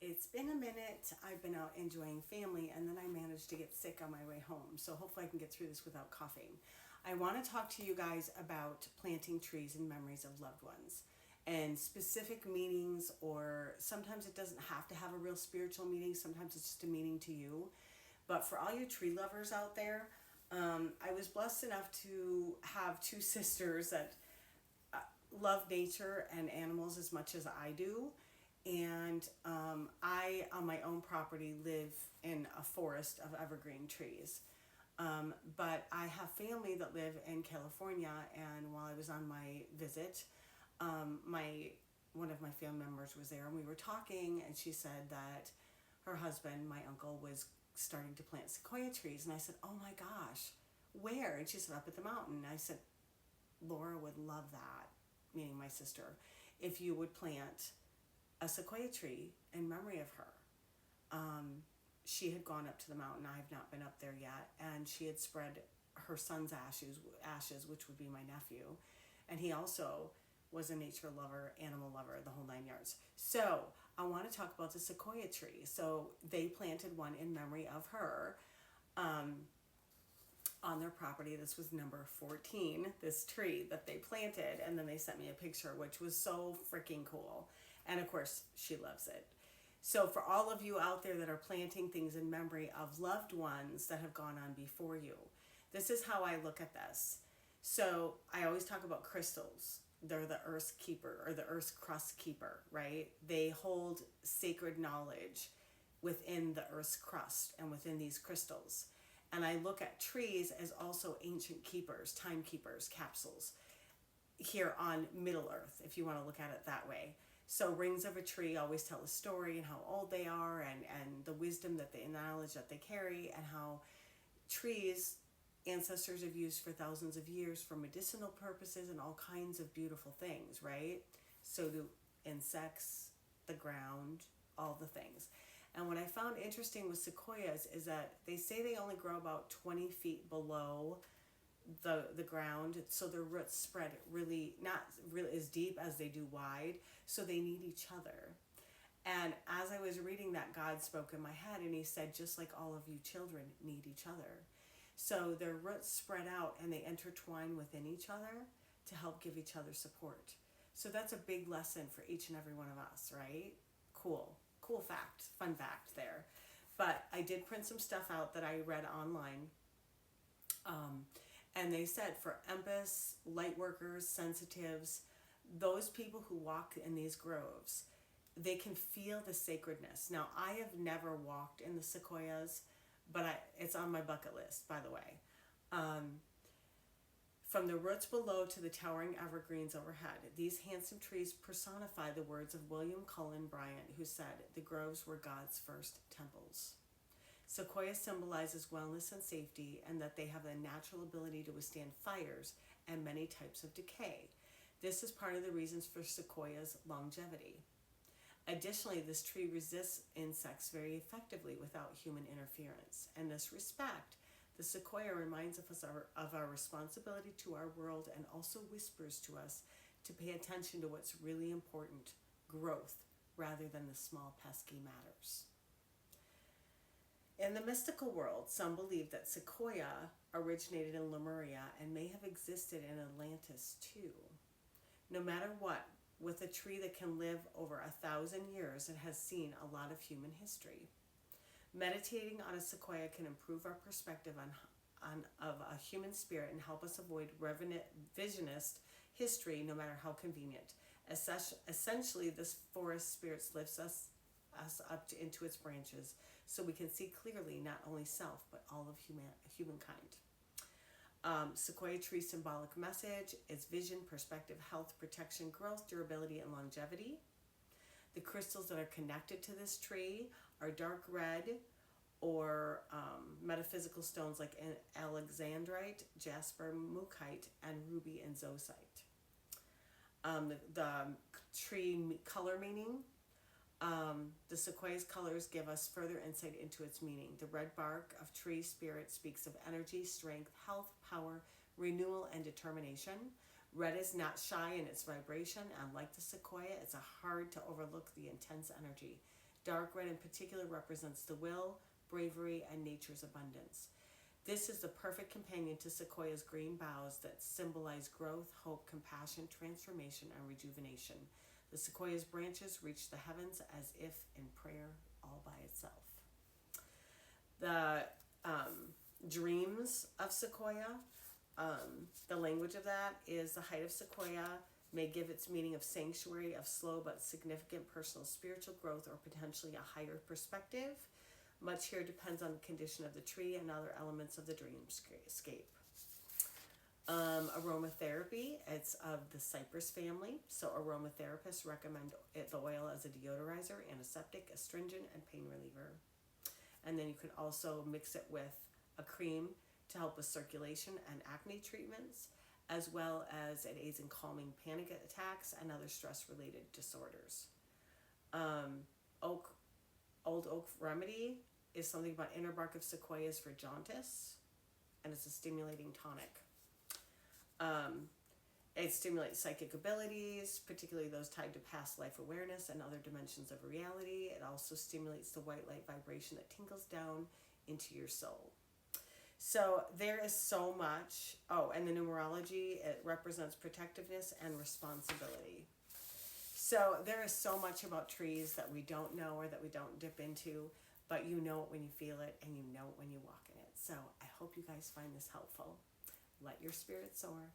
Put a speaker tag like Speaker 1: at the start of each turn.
Speaker 1: It's been a minute. I've been out enjoying family and then I managed to get sick on my way home. So hopefully I can get through this without coughing. I want to talk to you guys about planting trees in memories of loved ones and specific meanings, or sometimes it doesn't have to have a real spiritual meaning. Sometimes it's just a meaning to you. But for all you tree lovers out there, I was blessed enough to have two sisters that love nature and animals as much as I do. And I, on my own property, live in a forest of evergreen trees. But I have family that live in California, and while I was on my visit, my one of my family members was there, and we were talking, and she said that her husband, my uncle, was starting to plant sequoia trees, and I said, "Oh my gosh, where?" And she said, "Up at the mountain." And I said, "Laura would love that," meaning my sister, "if you would plant a sequoia tree in memory of her." She had gone up to the mountain. I have not been up there yet, and she had spread her son's ashes, which would be my nephew, and he also was a nature lover, animal lover, the whole nine yards. So I want to talk about the sequoia tree. So they planted one in memory of her. On their property. This was number 14, this tree that they planted, and then they sent me a picture, which was so freaking cool. And of course, she loves it. So for all of you out there that are planting things in memory of loved ones that have gone on before you, this is how I look at this. So I always talk about crystals. They're the earth's keeper, or the earth's crust keeper, right? They hold sacred knowledge within the earth's crust and within these crystals. And I look at trees as also ancient keepers, timekeepers, capsules here on Middle Earth, if you want to look at it that way. So rings of a tree always tell a story, and how old they are, and the wisdom that they, knowledge that they carry, and how trees ancestors have used for thousands of years for medicinal purposes and all kinds of beautiful things, right? So do insects, the ground, all the things. And what I found interesting with sequoias is that they say they only grow about 20 feet below the ground, so their roots spread really not really as deep as they do wide, so they need each other. And as I was reading that, God spoke in my head, and he said, just like all of you children need each other. So their roots spread out and they intertwine within each other to help give each other support. So that's a big lesson for each and every one of us, right? Cool fact, fun fact there. But I did print some stuff out that I read online. And they said for empaths, light workers, sensitives, those people who walk in these groves, they can feel the sacredness. Now, I have never walked in the sequoias, but it's on my bucket list, by the way. From the roots below to the towering evergreens overhead, these handsome trees personify the words of William Cullen Bryant, who said, "The groves were God's first temples." Sequoia symbolizes wellness and safety, and that they have a natural ability to withstand fires and many types of decay. This is part of the reasons for sequoia's longevity. Additionally, this tree resists insects very effectively without human interference. In this respect, the sequoia reminds us of our responsibility to our world, and also whispers to us to pay attention to what's really important, growth, rather than the small pesky matters. In the mystical world, some believe that sequoia originated in Lemuria and may have existed in Atlantis too. No matter what, with a tree that can live over 1,000 years, it has seen a lot of human history. Meditating on a sequoia can improve our perspective of a human spirit and help us avoid revisionist history, no matter how convenient. Essentially, this forest spirit lifts us up into its branches, so we can see clearly not only self but all of humankind. Sequoia tree symbolic message is vision, perspective, health, protection, growth, durability, and longevity. The crystals that are connected to this tree are dark red, or metaphysical stones like alexandrite, jasper, mookaite, and ruby and zoisite. The tree color meaning. The sequoia's colors give us further insight into its meaning. The red bark of tree spirit speaks of energy, strength, health, power, renewal, and determination. Red is not shy in its vibration, and like the sequoia, it's hard to overlook the intense energy. Dark red in particular represents the will, bravery, and nature's abundance. This is the perfect companion to sequoia's green boughs that symbolize growth, hope, compassion, transformation, and rejuvenation. The sequoia's branches reach the heavens as if in prayer all by itself. The dreams of sequoia, the language of that is the height of sequoia may give its meaning of sanctuary, of slow but significant personal spiritual growth, or potentially a higher perspective. Much here depends on the condition of the tree and other elements of the dreamscape. Aromatherapy, it's of the cypress family. So aromatherapists recommend the oil as a deodorizer, antiseptic, astringent, and pain reliever. And then you can also mix it with a cream to help with circulation and acne treatments, as well as it aids in calming panic attacks and other stress-related disorders. Old oak remedy is something about inner bark of sequoias for jaundice, and it's a stimulating tonic. It stimulates psychic abilities, particularly those tied to past life awareness and other dimensions of reality. It also stimulates the white light vibration that tingles down into your soul. So there is so much. Oh, and the numerology, it represents protectiveness and responsibility. So there is so much about trees that we don't know or that we don't dip into, but you know it when you feel it and you know it when you walk in it. So I hope you guys find this helpful. Let your spirit soar.